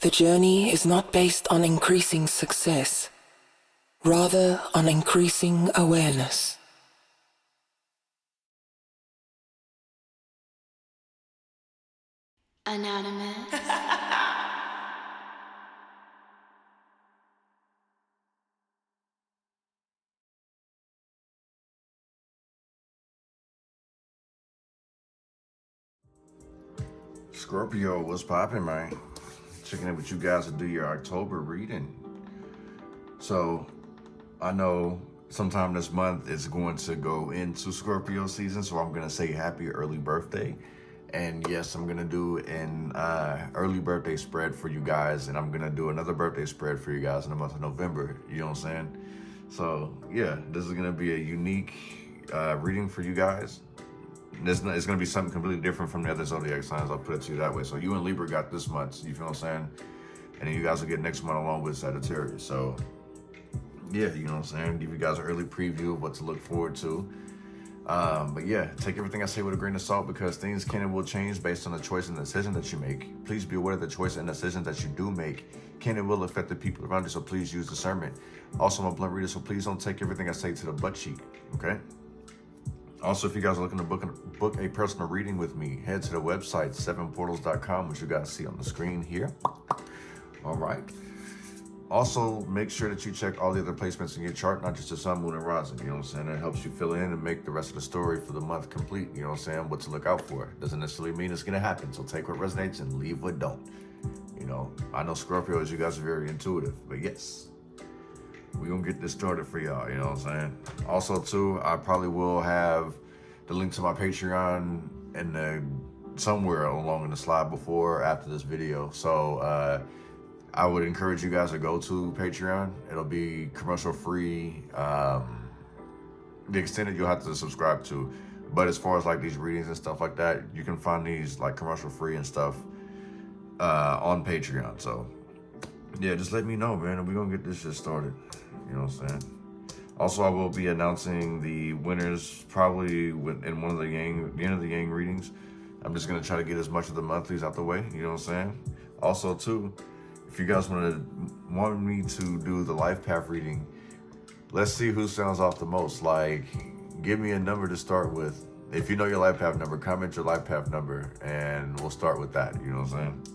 The journey is not based on increasing success, rather on increasing awareness. Anonymous. Scorpio, what's poppin', man? Checking in with you guys to do your October reading. So, I know sometime this month it's going to go into Scorpio season, so I'm going to say happy early birthday. And yes, I'm going to do an early birthday spread for you guys, and I'm going to do another birthday spread for you guys in the month of November. You know what I'm saying? So, yeah, this is going to be a unique reading for you guys. It's going to be something completely different from the other zodiac signs. I'll put it to you that way. So you and Libra got this month, you feel what I'm saying? And then you guys will get next month along with Sagittarius. So yeah, you know what I'm saying? Give you guys an early preview of what to look forward to. But yeah, take everything I say with a grain of salt because things can and will change based on the choice and decision that you make. Please be aware of the choice and decisions that you do make can and will affect the people around you. So please use discernment. Also, I'm a blunt reader, so please don't take everything I say to the butt cheek, okay? Also, if you guys are looking to book a personal reading with me, head to the website, 7portals.com, which you guys see on the screen here. All right. Also, make sure that you check all the other placements in your chart, not just the sun, moon, and rising. You know what I'm saying? That helps you fill in and make the rest of the story for the month complete. You know what I'm saying? What to look out for. Doesn't necessarily mean it's going to happen. So take what resonates and leave what don't. You know, I know Scorpios, you guys are very intuitive, but yes. We're going to get this started for y'all, you know what I'm saying? Also, too, I probably will have the link to my Patreon somewhere along in the slide before or after this video. So I would encourage you guys to go to Patreon. It'll be commercial free. The extended you'll have to subscribe to. But as far as like these readings and stuff like that, you can find these like commercial free and stuff on Patreon. So yeah, just let me know, man, and we're going to get this shit started. You know what I'm saying? Also, I will be announcing the winners probably in one of the end of the Yang readings. I'm just going to try to get as much of the monthlies out the way. You know what I'm saying? Also, too, if you guys want me to do the life path reading, let's see who sounds off the most. Like, give me a number to start with. If you know your life path number, comment your life path number, and we'll start with that. You know what I'm saying?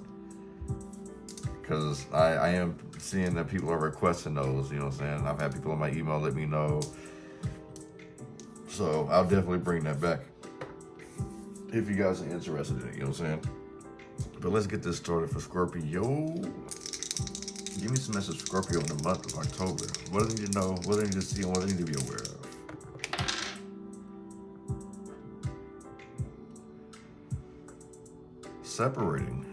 Because I am seeing that people are requesting those, you know what I'm saying? I've had people on my email let me know. So I'll definitely bring that back if you guys are interested in it, you know what I'm saying? But let's get this started for Scorpio. Give me some message for Scorpio in the month of October. What do they need to know? What do they need to see? And what do they need to be aware of? Separating.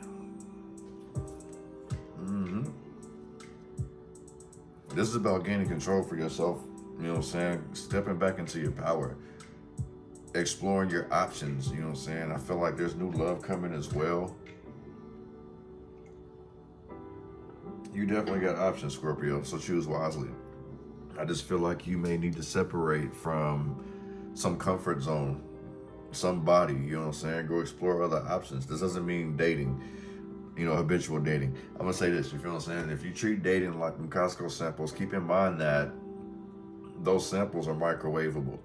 This is about gaining control for yourself, you know what I'm saying? Stepping back into your power, exploring your options, you know what I'm saying? I feel like there's new love coming as well. You definitely got options, Scorpio, so choose wisely. I just feel like you may need to separate from some comfort zone, somebody, you know what I'm saying? Go explore other options. This doesn't mean dating. You know, habitual dating. I'm gonna say this, you feel what I'm saying? If you treat dating like them Costco samples, keep in mind that those samples are microwavable.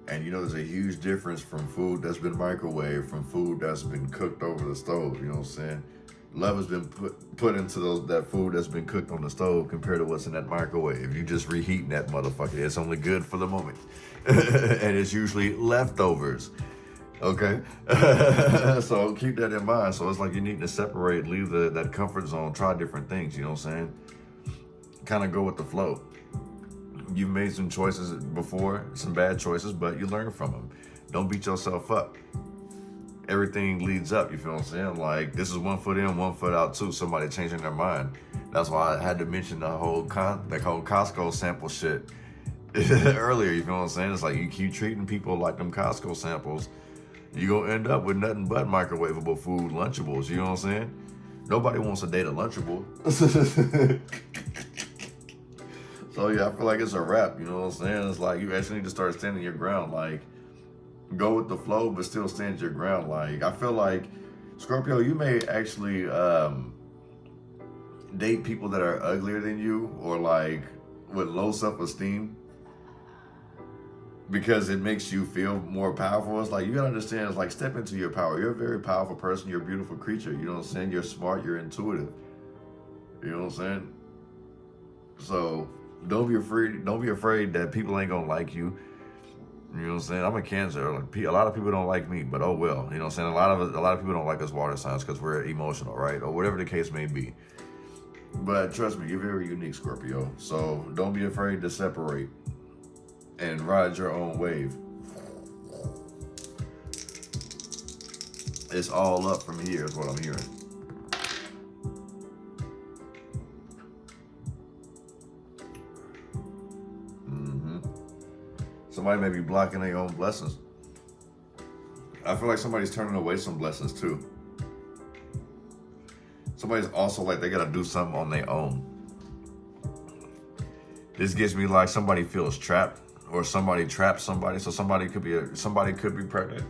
And you know, there's a huge difference from food that's been microwaved from food that's been cooked over the stove, you know what I'm saying? Love has been put into that food that's been cooked on the stove compared to what's in that microwave. You just reheating that motherfucker. It's only good for the moment. And it's usually leftovers. Okay, so keep that in mind. So it's like you need to separate, leave that comfort zone, try different things, you know what I'm saying? Kind of go with the flow. You've made some choices before, some bad choices, but you learn from them. Don't beat yourself up. Everything leads up, you feel what I'm saying? Like, this is 1 foot in, 1 foot out too, somebody changing their mind. That's why I had to mention the whole Costco sample shit earlier, you feel what I'm saying? It's like you keep treating people like them Costco samples, you're going to end up with nothing but microwavable food, Lunchables, you know what I'm saying? Nobody wants to date a Lunchable. So yeah, I feel like it's a wrap, you know what I'm saying? It's like you actually need to start standing your ground, like go with the flow, but still stand your ground. Like I feel like Scorpio, you may actually date people that are uglier than you or like with low self-esteem because it makes you feel more powerful. It's like, you gotta understand, it's like, step into your power. You're a very powerful person. You're a beautiful creature. You know what I'm saying? You're smart. You're intuitive. You know what I'm saying? So don't be afraid. Don't be afraid that people ain't gonna like you. You know what I'm saying? I'm a Cancer. Like, a lot of people don't like me, but oh well. You know what I'm saying? A lot of people don't like us water signs because we're emotional, right? Or whatever the case may be. But trust me, you're very unique, Scorpio. So don't be afraid to separate and ride your own wave. It's all up from here is what I'm hearing. Somebody may be blocking their own blessings. I feel like somebody's turning away some blessings too. Somebody's also like they gotta do something on their own. This gives me like somebody feels trapped or somebody trapped somebody. So somebody could be pregnant.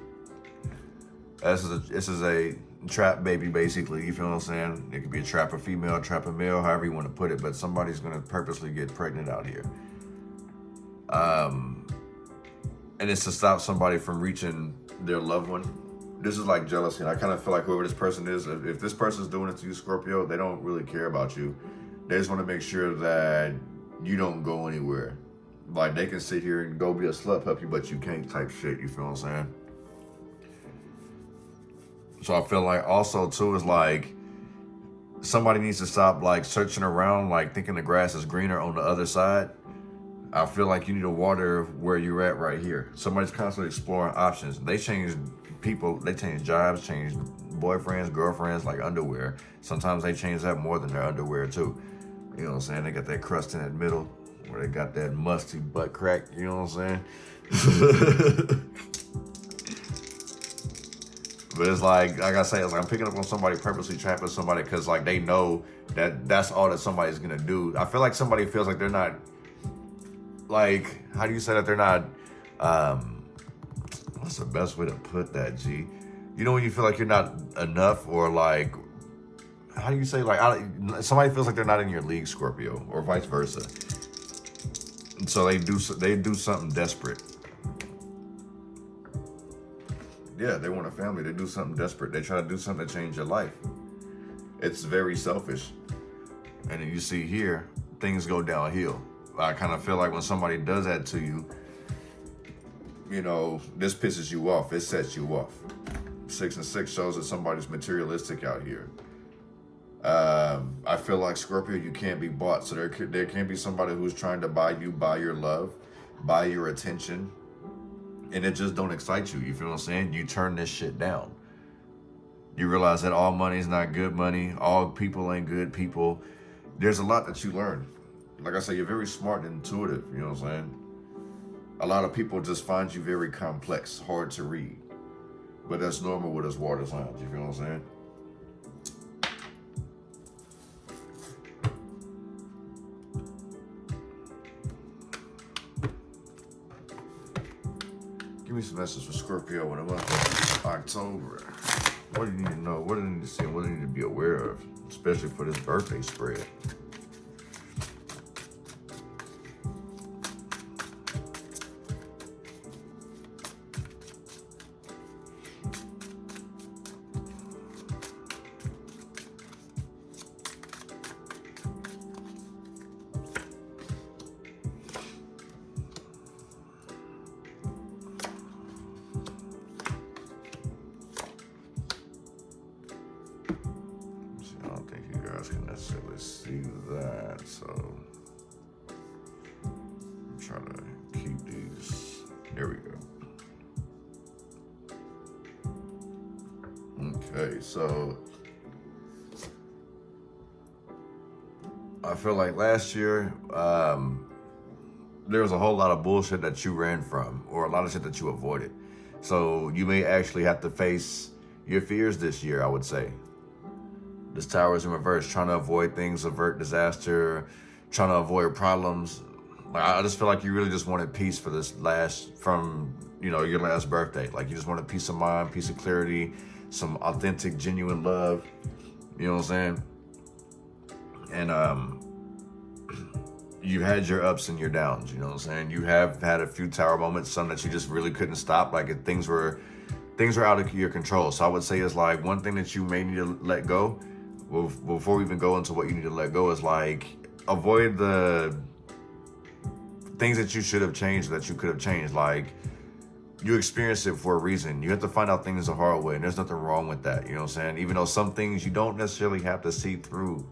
This is a trap baby basically. You feel what I'm saying? It could be a trapper female, trapper male, however you want to put it. But somebody's gonna purposely get pregnant out here. And it's to stop somebody from reaching their loved one. This is like jealousy. And I kind of feel like whoever this person is, if this person's doing it to you, Scorpio, they don't really care about you. They just want to make sure that you don't go anywhere. Like they can sit here and go be a slut puppy, but you can't type shit. You feel what I'm saying? So I feel like also too is like somebody needs to stop like searching around, like thinking the grass is greener on the other side. I feel like you need to water where you're at right here. Somebody's constantly exploring options. They change people, they change jobs, change boyfriends, girlfriends, like underwear. Sometimes they change that more than their underwear too. You know what I'm saying? They got that crust in that middle where they got that musty butt crack. You know what I'm saying? But it's like I say, it's like I'm picking up on somebody purposely trapping somebody because like they know that that's all that somebody's gonna do. I feel like somebody feels like they're not, like, how do you say that they're not, what's the best way to put that, G? You know when you feel like you're not enough, or like, how do you say, like, somebody feels like they're not in your league, Scorpio, or vice versa. And so they do something desperate. Yeah, they want a family. They do something desperate. They try to do something to change your life. It's very selfish. And then you see here, things go downhill. I kind of feel like when somebody does that to you, you know, this pisses you off. It sets you off. 6 and 6 shows that somebody's materialistic out here. I feel like, Scorpio, you can't be bought. So there can be somebody who's trying to buy your love, buy your attention, and it just don't excite you. You feel what I'm saying? You turn this shit down. You realize that all money is not good money. All people ain't good people. There's a lot that you learn. Like I say, you're very smart and intuitive, you know what I'm saying? A lot of people just find you very complex, hard to read. But that's normal with us water signs, you feel what I'm saying? Give me some message for Scorpio in the month of October. What do you need to know? What do you need to see? What do you need to be aware of? Especially for this birthday spread. Can necessarily see that, so I'm trying to keep these. There we go. Okay, so I feel like last year there was a whole lot of bullshit that you ran from, or a lot of shit that you avoided. So you may actually have to face your fears this year, I would say. This tower is in reverse, trying to avoid things, avert disaster, trying to avoid problems. Like, I just feel like you really just wanted peace for this your last birthday. Like, you just wanted peace of mind, peace of clarity, some authentic, genuine love. You know what I'm saying? And you've had your ups and your downs, you know what I'm saying? You have had a few tower moments, some that you just really couldn't stop. Like if things were out of your control. So I would say it's like one thing that you may need to let go. Well, before we even go into what you need to let go, is like avoid the things that you should have changed that you could have changed. Like you experienced it for a reason. You have to find out things the hard way, and there's nothing wrong with that. You know what I'm saying? Even though some things you don't necessarily have to see through,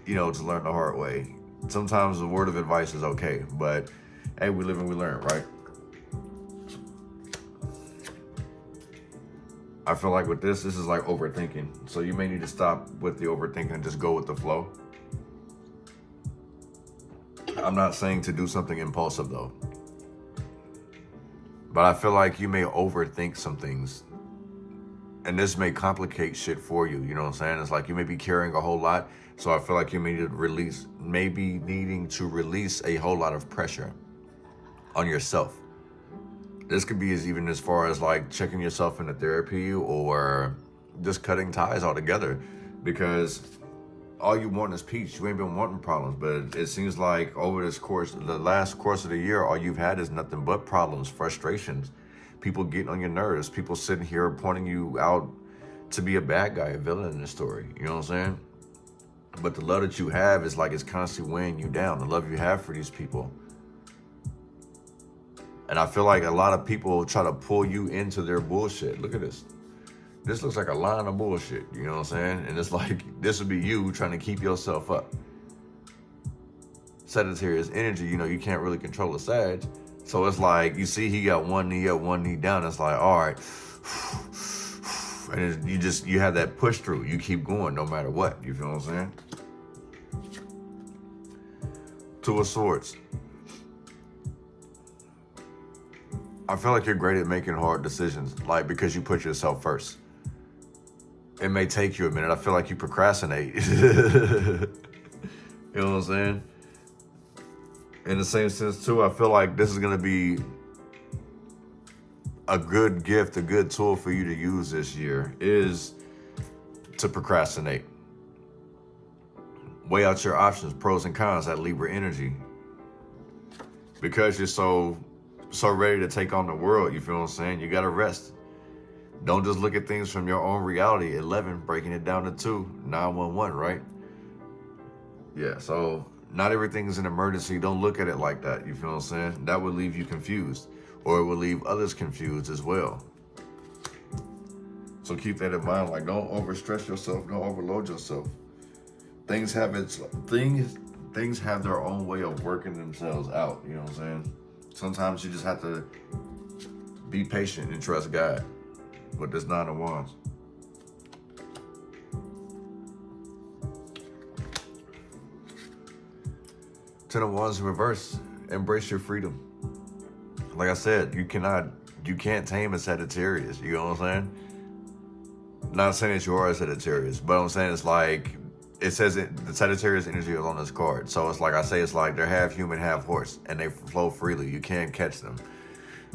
you know, to learn the hard way. Sometimes a word of advice is okay, but hey, we live and we learn, right? I feel like with this is like overthinking. So you may need to stop with the overthinking and just go with the flow. I'm not saying to do something impulsive though, but I feel like you may overthink some things, and this may complicate shit for you. You know what I'm saying? It's like you may be carrying a whole lot. So I feel like you may need to maybe needing to release a whole lot of pressure on yourself. This could be even as far as like checking yourself into therapy or just cutting ties altogether, because all you want is peace. You ain't been wanting problems, but it seems like over the last course of the year, all you've had is nothing but problems, frustrations, people getting on your nerves, people sitting here pointing you out to be a bad guy, a villain in the story. You know what I'm saying? But the love that you have is like it's constantly weighing you down. The love you have for these people. And I feel like a lot of people try to pull you into their bullshit. Look at this. This looks like a line of bullshit. You know what I'm saying? And it's like, this would be you trying to keep yourself up. Sagittarius energy, you know, you can't really control a Sag. So it's like, you see he got one knee up, one knee down. It's like, all right. And you have that push through. You keep going no matter what. You feel what I'm saying? Two of Swords. I feel like you're great at making hard decisions, like because you put yourself first. It may take you a minute. I feel like you procrastinate. You know what I'm saying? In the same sense too, I feel like this is gonna be a good gift, a good tool for you to use this year is to procrastinate. Weigh out your options, pros and cons, that Libra energy. Because you're so ready to take on the world, you feel what I'm saying? You gotta rest. Don't just look at things from your own reality. 11, breaking it down to 2, 911, right? Yeah, so not everything is an emergency. Don't look at it like that, you feel what I'm saying? That would leave you confused, or it would leave others confused as well. So keep that in mind. Like, don't overstress yourself, don't overload yourself. Things have their own way of working themselves out, you know what I'm saying? Sometimes you just have to be patient and trust God with this 9 of Wands. Ten of Wands in reverse. Embrace your freedom. Like I said, you can't tame a Sagittarius. You know what I'm saying? Not saying that you are a Sagittarius, but I'm saying it's like, it says the Sagittarius energy is on this card. So it's like I say, it's like they're half human, half horse, and they flow freely. You can't catch them.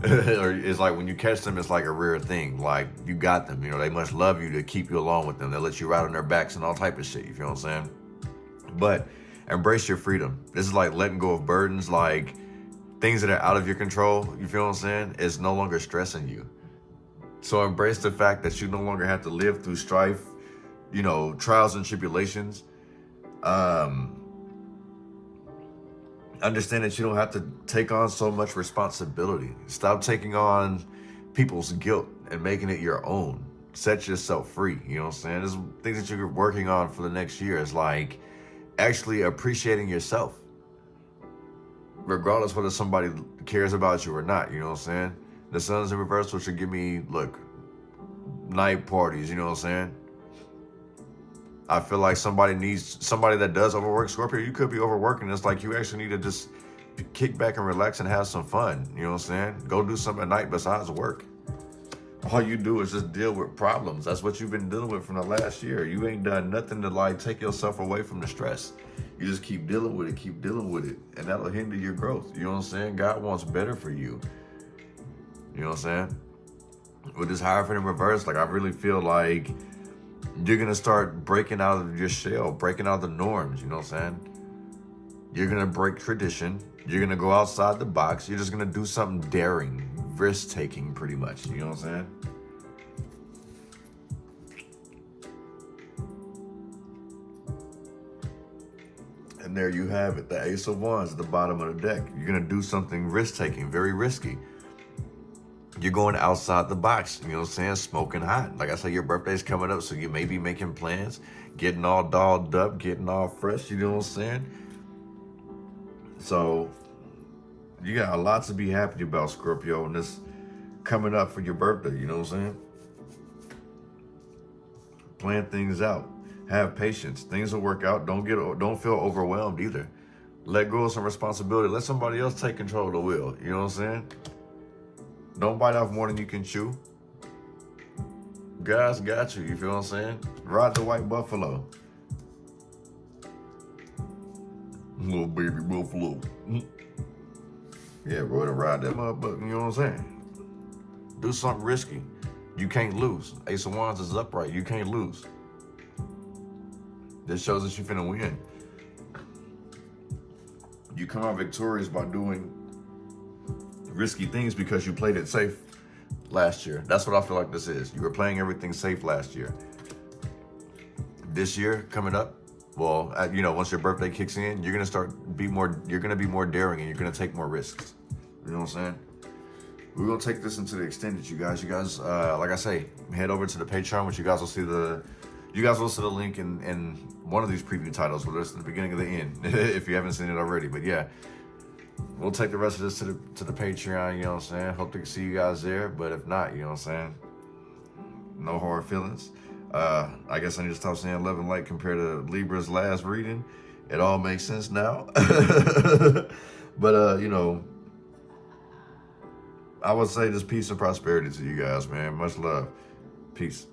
Or it's like when you catch them, it's like a rare thing. Like you got them. You know, they must love you to keep you along with them. They let you ride on their backs and all type of shit. You feel what I'm saying? But embrace your freedom. This is like letting go of burdens, like things that are out of your control. You feel what I'm saying? It's no longer stressing you. So embrace the fact that you no longer have to live through strife, you know, trials and tribulations. Understand that you don't have to take on so much responsibility. Stop taking on people's guilt and making it your own. Set yourself free. You know what I'm saying? There's things that you're working on for the next year. It's like actually appreciating yourself, regardless whether somebody cares about you or not. You know what I'm saying? The sun's in reverse, which should give me, look, night parties. You know what I'm saying? I feel like somebody that does overwork. Scorpio, you could be overworking. It's like you actually need to just kick back and relax and have some fun. You know what I'm saying? Go do something at night besides work. All you do is just deal with problems. That's what you've been dealing with from the last year. You ain't done nothing to like take yourself away from the stress. You just keep dealing with it, and that'll hinder your growth. You know what I'm saying? God wants better for you. You know what I'm saying? With this Hierophant in reverse, like I really feel like You're going to start breaking out of your shell, breaking out of the norms, you know what I'm saying? You're going to break tradition. You're going to go outside the box. You're just going to do something daring, risk-taking pretty much, you know what I'm saying? And there you have it, the Ace of Wands at the bottom of the deck. You're going to do something risk-taking, very risky. You're going outside the box, you know what I'm saying? Smoking hot. Like I said, your birthday's coming up, so you may be making plans, getting all dolled up, getting all fresh, you know what I'm saying? So, you got a lot to be happy about, Scorpio, and this coming up for your birthday, you know what I'm saying? Plan things out. Have patience. Things will work out. Don't feel overwhelmed either. Let go of some responsibility. Let somebody else take control of the wheel, you know what I'm saying? Don't bite off more than you can chew. God's got you, you feel what I'm saying? Ride the white buffalo. Little baby buffalo. Yeah, bro, to ride that motherfucker, you know what I'm saying? Do something risky. You can't lose. Ace of Wands is upright. You can't lose. This shows that you're finna win. You come out victorious by doing risky things because you played it safe last year. That's what I feel like this is. You were playing everything safe last year. This year coming up, well, you know, once your birthday kicks in, you're gonna be more daring, and you're gonna take more risks. You know what I'm saying? We're gonna take this into the extended, you guys. You guys, like I say, head over to the Patreon, which you guys will see the link in one of these preview titles, whether it's the beginning or the end, if you haven't seen it already. But yeah, we'll take the rest of this to the Patreon, you know what I'm saying? Hope to see you guys there, but if not, you know what I'm saying? No hard feelings. I guess I need to stop saying love and light compared to Libra's last reading. It all makes sense now. But, you know, I would say just peace and prosperity to you guys, man. Much love. Peace.